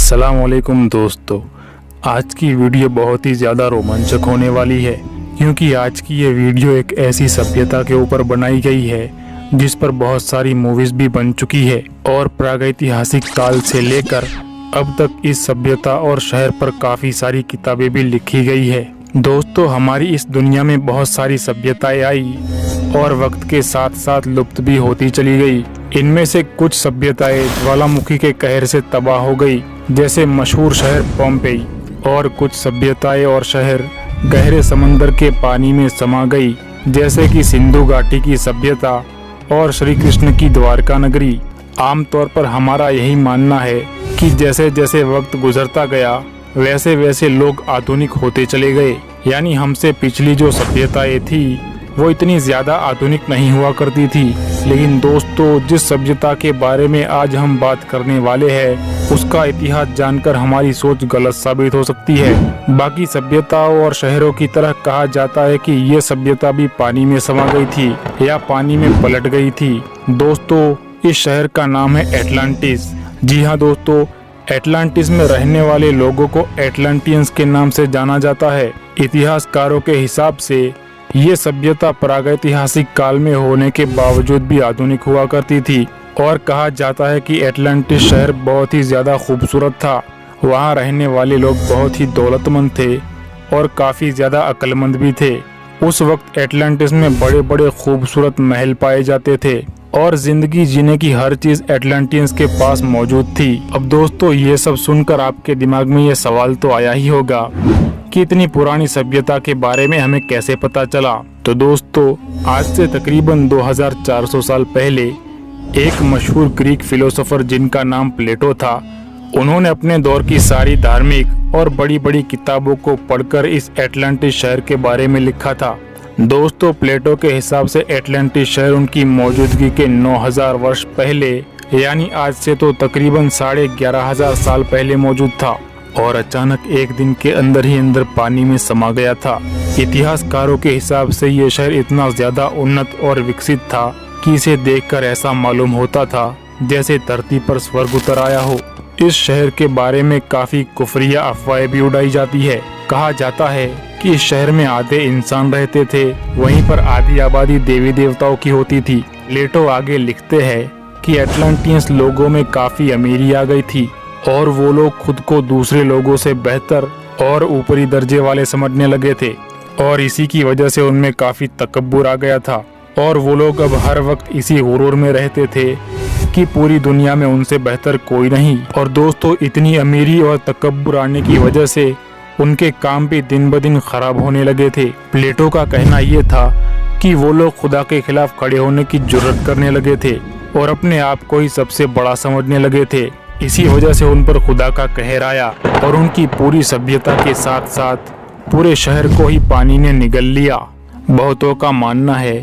अस्सलामुअलैकुम दोस्तों, आज की वीडियो बहुत ही ज़्यादा रोमांचक होने वाली है क्योंकि आज की ये वीडियो एक ऐसी सभ्यता के ऊपर बनाई गई है जिस पर बहुत सारी मूवीज़ भी बन चुकी है और प्रागैतिहासिक काल से लेकर अब तक इस सभ्यता और शहर पर काफ़ी सारी किताबें भी लिखी गई है। दोस्तों, हमारी इस दुनिया में बहुत सारी सभ्यताएं आई और वक्त के साथ साथ लुप्त भी होती चली गई। इनमें से कुछ सभ्यताएं ज्वालामुखी के कहर से तबाह हो गई, जैसे मशहूर शहर पोम्पेई, और कुछ सभ्यताएं और शहर गहरे समंदर के पानी में समा गई, जैसे कि सिंधु घाटी की सभ्यता और श्री कृष्ण की द्वारका नगरी। आमतौर पर हमारा यही मानना है कि जैसे जैसे वक्त गुजरता गया वैसे वैसे लोग आधुनिक होते चले गए, यानी हमसे पिछली जो सभ्यताएं थी वो इतनी ज्यादा आधुनिक नहीं हुआ करती थी। लेकिन दोस्तों, जिस सभ्यता के बारे में आज हम बात करने वाले हैं उसका इतिहास जानकर हमारी सोच गलत साबित हो सकती है। बाकी सभ्यताओं और शहरों की तरह कहा जाता है कि ये सभ्यता भी पानी में समा गई थी या पानी में पलट गई थी। दोस्तों, इस शहर का नाम है एटलांटिस। जी हाँ दोस्तों, एटलांटिस में रहने वाले लोगों को एटलांटियंस के नाम से जाना जाता है। इतिहासकारों के हिसाब से ये सभ्यता प्रागैतिहासिक काल में होने के बावजूद भी आधुनिक हुआ करती थी और कहा जाता है कि एटलांटिस शहर बहुत ही ज्यादा खूबसूरत था। वहाँ रहने वाले लोग बहुत ही दौलतमंद थे और काफी ज्यादा अक्लमंद भी थे। उस वक्त एटलांटिस में बड़े बड़े खूबसूरत महल पाए जाते थे और जिंदगी जीने की हर चीज एटलांटियंस के पास मौजूद थी। अब दोस्तों, ये सब सुनकर आपके दिमाग में ये सवाल तो आया ही होगा कि इतनी पुरानी सभ्यता के बारे में हमें कैसे पता चला। तो दोस्तों, आज से तकरीबन 2400 साल पहले एक मशहूर ग्रीक फिलोसोफर जिनका नाम प्लेटो था, उन्होंने अपने दौर की सारी धार्मिक और बड़ी बड़ी किताबों को पढ़कर इस एटलांटिस शहर के बारे में लिखा था। दोस्तों, प्लेटो के हिसाब से एटलांटिस शहर उनकी मौजूदगी के 9000 वर्ष पहले, यानी आज से तो तकरीबन 11500 साल पहले मौजूद था और अचानक एक दिन के अंदर ही अंदर पानी में समा गया था। इतिहासकारों के हिसाब से ये शहर इतना ज्यादा उन्नत और विकसित था कि इसे देखकर ऐसा मालूम होता था जैसे धरती पर स्वर्ग उतर आया हो। इस शहर के बारे में काफी कुफरिया अफवाहें भी उड़ाई जाती है। कहा जाता है कि इस शहर में आधे इंसान रहते थे, वहीं पर आधी आबादी देवी देवताओं की होती थी। प्लेटो आगे लिखते हैं कि एटलांटियंस लोगों में काफी अमीरी आ गई थी और वो लोग खुद को दूसरे लोगों से बेहतर और ऊपरी दर्जे वाले समझने लगे थे और इसी की वजह से उनमें काफी तकब्बुर आ गया था और वो लोग अब हर वक्त इसी गुरूर में रहते थे कि पूरी दुनिया में उनसे बेहतर कोई नहीं। और दोस्तों, इतनी अमीरी और तकब्बुर आने की वजह से उनके काम भी दिन ब दिन खराब होने लगे थे। प्लेटो का कहना ये था कि वो लोग खुदा के खिलाफ खड़े होने की जुर्रत करने लगे थे और अपने आप को ही सबसे बड़ा समझने लगे थे। इसी वजह से उन पर खुदा का कहर आया और उनकी पूरी सभ्यता के साथ साथ पूरे शहर को ही पानी ने निगल लिया। बहुतों का मानना है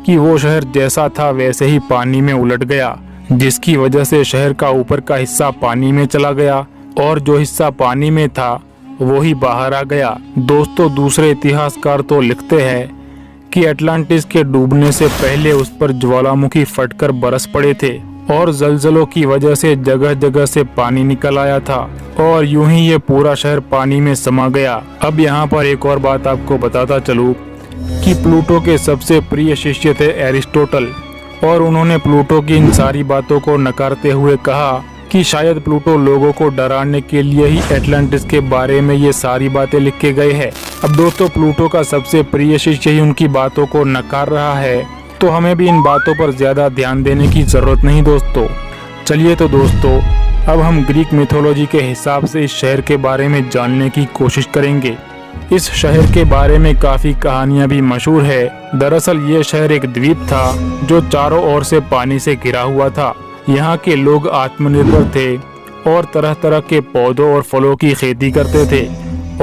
कि वो शहर जैसा था वैसे ही पानी में उलट गया, जिसकी वजह से शहर का ऊपर का हिस्सा पानी में चला गया और जो हिस्सा पानी में था वो ही बाहर आ गया। दोस्तों, दूसरे इतिहासकार तो लिखते हैं कि एटलांटिस के डूबने से पहले उस पर ज्वालामुखी फटकर बरस पड़े थे और जलजलों की वजह से जगह जगह से पानी निकल आया था और यूं ही ये पूरा शहर पानी में समा गया। अब यहाँ पर एक और बात आपको बताता चलूं कि प्लूटो के सबसे प्रिय शिष्य थे एरिस्टोटल और उन्होंने प्लूटो की इन सारी बातों को नकारते हुए कहा कि शायद प्लूटो लोगों को डराने के लिए ही एटलांटिस के बारे में ये सारी बातें लिख के गए हैं। अब दोस्तों, प्लूटो का सबसे प्रिय शिष्य ही उनकी बातों को नकार रहा है तो हमें भी इन बातों पर ज्यादा ध्यान देने की जरूरत नहीं दोस्तों। चलिए तो दोस्तों, अब हम ग्रीक मिथोलॉजी के हिसाब से इस शहर के बारे में जानने की कोशिश करेंगे। इस शहर के बारे में काफी कहानियां भी मशहूर है। दरअसल ये शहर एक द्वीप था जो चारों ओर से पानी से घिरा हुआ था। यहाँ के लोग आत्मनिर्भर थे और तरह तरह के पौधों और फलों की खेती करते थे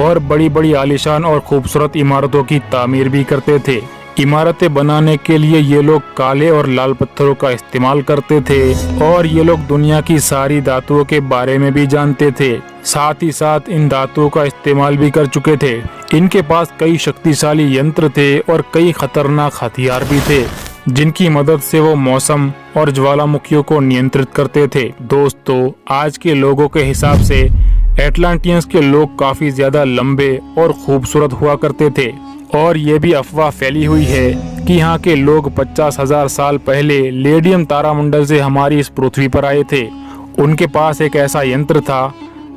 और बड़ी बड़ी आलीशान और खूबसूरत इमारतों की तामीर भी करते थे। इमारतें बनाने के लिए ये लोग काले और लाल पत्थरों का इस्तेमाल करते थे और ये लोग दुनिया की सारी धातुओं के बारे में भी जानते थे। साथ ही साथ इन धातुओं का इस्तेमाल भी कर चुके थे। इनके पास कई शक्तिशाली यंत्र थे और कई खतरनाक हथियार भी थे। जिनकी मदद से वो मौसम और ज्वालामुखियों को नियंत्रित करते थे। दोस्तों, आज के लोगों के हिसाब से एटलांटियंस के लोग काफी ज्यादा लंबे और खूबसूरत हुआ करते थे और ये भी अफवाह फैली हुई है कि यहाँ के लोग 50,000 साल पहले लेडियम तारामंडल से हमारी इस पृथ्वी पर आए थे। उनके पास एक ऐसा यंत्र था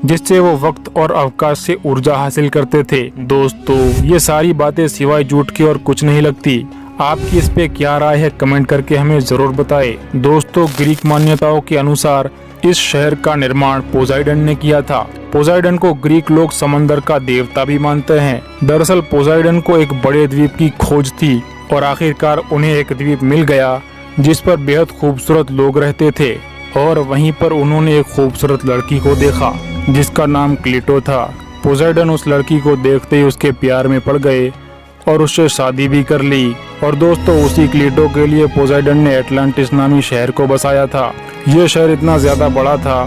जिससे वो वक्त और अवकाश से ऊर्जा हासिल करते थे। दोस्तों, ये सारी बातें सिवाय झूठ के और कुछ नहीं लगती। आपकी इस पे क्या राय है कमेंट करके हमें जरूर बताएं। दोस्तों, ग्रीक मान्यताओं के अनुसार इस शहर का निर्माण पोसाइडन ने किया था। पोसाइडन को ग्रीक लोग समंदर का देवता भी मानते हैं। दरअसल पोसाइडन को एक बड़े द्वीप की खोज थी और आखिरकार उन्हें एक द्वीप मिल गया जिस पर बेहद खूबसूरत लोग रहते थे और वहीं पर उन्होंने एक खूबसूरत लड़की को देखा जिसका नाम क्लीटो था। पोसाइडन उस लड़की को देखते ही उसके प्यार में पड़ गए और उससे शादी भी कर ली। और दोस्तों, उसी क्लीटो के लिए पोसाइडन ने एटलांटिस नामी शहर को बसाया था। ये शहर इतना ज्यादा बड़ा था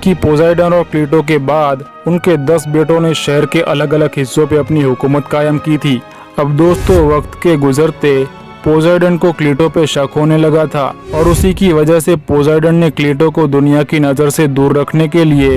कि पोसाइडन और क्लीटो के बाद उनके 10 बेटों ने शहर के अलग अलग हिस्सों पे अपनी हुकूमत कायम की थी। अब दोस्तों, वक्त के गुजरते पोसाइडन को क्लीटो पे शक होने लगा था और उसी की वजह से पोसाइडन ने क्लीटो को दुनिया की नजर से दूर रखने के लिए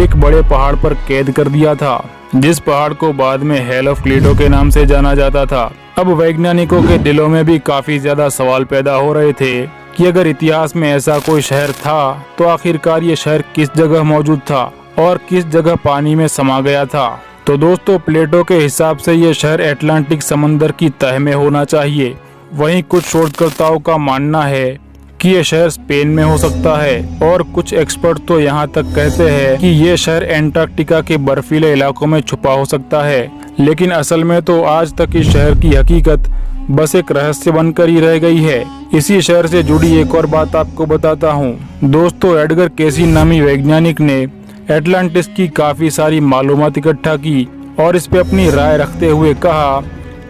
एक बड़े पहाड़ पर कैद कर दिया था, जिस पहाड़ को बाद में हेल ऑफ क्लीटो के नाम से जाना जाता था। अब वैज्ञानिकों के दिलों में भी काफी ज्यादा सवाल पैदा हो रहे थे कि अगर इतिहास में ऐसा कोई शहर था तो आखिरकार ये शहर किस जगह मौजूद था और किस जगह पानी में समा गया था। तो दोस्तों, प्लेटो के हिसाब से ये शहर अटलांटिक समंदर की तह में होना चाहिए। वहीं कुछ शोधकर्ताओं का मानना है कि ये शहर स्पेन में हो सकता है और कुछ एक्सपर्ट तो यहाँ तक कहते हैं कि ये शहर एंटार्क्टिका के बर्फीले इलाकों में छुपा हो सकता है। लेकिन असल में तो आज तक इस शहर की हकीकत बस एक रहस्य बनकर ही रह गई है। इसी शहर से जुड़ी एक और बात आपको बताता हूँ। दोस्तों, एडगर केसी नामी वैज्ञानिक ने एटलांटिस की काफी सारी मालूमात इकट्ठा की और इस पे अपनी राय रखते हुए कहा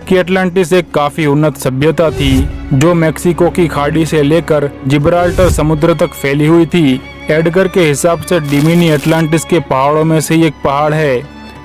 कि एटलांटिस एक काफी उन्नत सभ्यता थी जो मेक्सिको की खाड़ी से लेकर जिब्राल्टर समुद्र तक फैली हुई थी। एडगर के हिसाब से डिमिनी एटलांटिस के पहाड़ों में से एक पहाड़ है।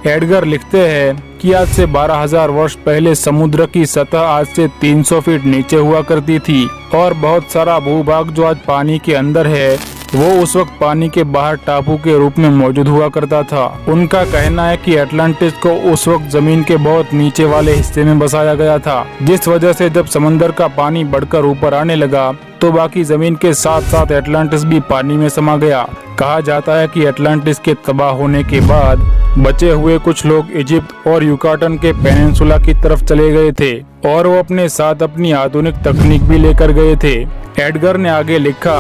एडगर लिखते हैं कि आज से 12,000 वर्ष पहले समुद्र की सतह आज से 300 फीट नीचे हुआ करती थी और बहुत सारा भूभाग जो आज पानी के अंदर है वो उस वक्त पानी के बाहर टापू के रूप में मौजूद हुआ करता था। उनका कहना है कि एटलांटिस को उस वक्त जमीन के बहुत नीचे वाले हिस्से में बसाया गया था, जिस वजह से जब समंदर का पानी बढ़कर ऊपर आने लगा तो बाकी जमीन के साथ साथ एटलांटिस भी पानी में समा गया। कहा जाता है कि एटलांटिस के तबाह होने के बाद बचे हुए कुछ लोग इजिप्ट और युकाटन के पेनिनसुला की तरफ चले गए थे और वो अपने साथ अपनी आधुनिक तकनीक भी लेकर गए थे। एडगर ने आगे लिखा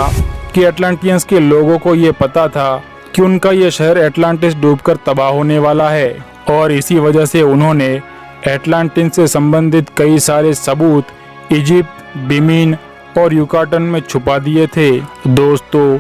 कि एटलांटियंस के लोगों को ये पता था कि उनका ये शहर एटलांटिस डूबकर तबाह होने वाला है और इसी वजह से उन्होंने एटलांटिस से संबंधित कई सारे सबूत इजिप्ट, बिमिन और युकाटन में छुपा दिए थे। दोस्तों,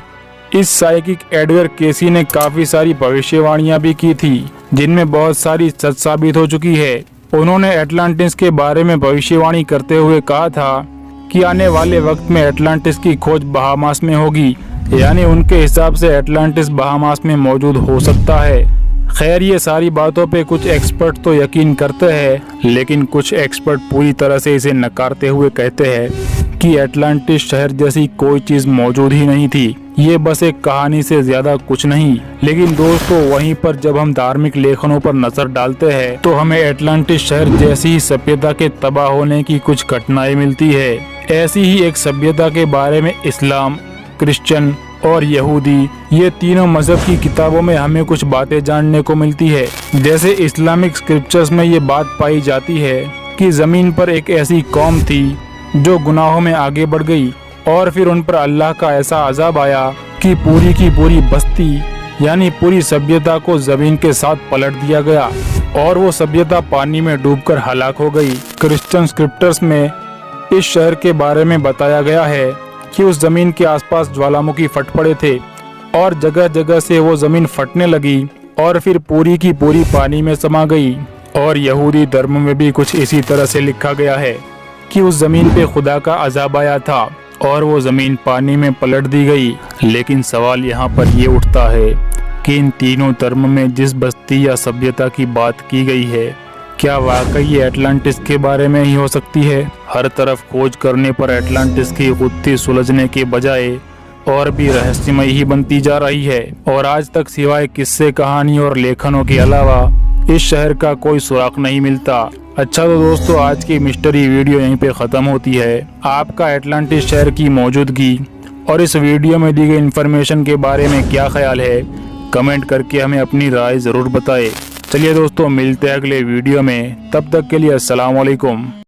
इस साइकिक एडगर केसी ने काफी सारी भविष्यवाणियां भी की थी जिनमें बहुत सारी सच साबित हो चुकी है। उन्होंने एटलांटिस के बारे में भविष्यवाणी करते हुए कहा था कि आने वाले वक्त में एटलांटिस की खोज बहामास में होगी, यानी उनके हिसाब से एटलांटिस बहामास में मौजूद हो सकता है। खैर, ये सारी बातों पे कुछ एक्सपर्ट तो यकीन करते हैं, लेकिन कुछ एक्सपर्ट पूरी तरह से इसे नकारते हुए कहते हैं कि एटलांटिस शहर जैसी कोई चीज मौजूद ही नहीं थी, ये बस एक कहानी से ज्यादा कुछ नहीं। लेकिन दोस्तों, वहीं पर जब हम धार्मिक लेखनों पर नजर डालते हैं तो हमें एटलांटिस शहर जैसी ही सभ्यता के तबाह होने की कुछ घटनाएं मिलती है। ऐसी ही एक सभ्यता के बारे में इस्लाम, क्रिश्चियन और यहूदी, ये तीनों मजहब की किताबों में हमें कुछ बातें जानने को मिलती है। जैसे इस्लामिक स्क्रिप्चर्स में ये बात पाई जाती है कि जमीन पर एक ऐसी कौम थी जो गुनाहों में आगे बढ़ गई और फिर उन पर अल्लाह का ऐसा अजाब आया कि पूरी की पूरी बस्ती यानी पूरी सभ्यता को जमीन के साथ पलट दिया गया और वो सभ्यता पानी में डूबकर हलाक हो गई। क्रिश्चियन स्क्रिप्चर्स में इस शहर के बारे में बताया गया है कि उस जमीन के आसपास ज्वालामुखी फट पड़े थे और जगह जगह से वो जमीन फटने लगी और फिर पूरी की पूरी पानी में समा गई। और यहूदी धर्म में भी कुछ इसी तरह से लिखा गया है कि उस जमीन पे खुदा का अजाब आया था और वो जमीन पानी में पलट दी गई। लेकिन सवाल यहाँ पर ये उठता है कि इन तीनों धर्म में जिस बस्ती या सभ्यता की बात की गई है, क्या वाकई ये एटलांटिस के बारे में ही हो सकती है? हर तरफ खोज करने पर एटलांटिस की गुत्थी सुलझने के बजाय और भी रहस्यमय ही बनती जा रही है और आज तक सिवाय किस्से, कहानी और लेखनों के अलावा इस शहर का कोई सुराग नहीं मिलता। अच्छा तो दोस्तों, आज की मिस्ट्री वीडियो यहीं पे ख़त्म होती है। आपका एटलांटिस शहर की मौजूदगी और इस वीडियो में दी गई इन्फॉर्मेशन के बारे में क्या ख्याल है, कमेंट करके हमें अपनी राय ज़रूर बताएं। चलिए दोस्तों, मिलते हैं अगले वीडियो में, तब तक के लिए अस्सलाम वालेकुम।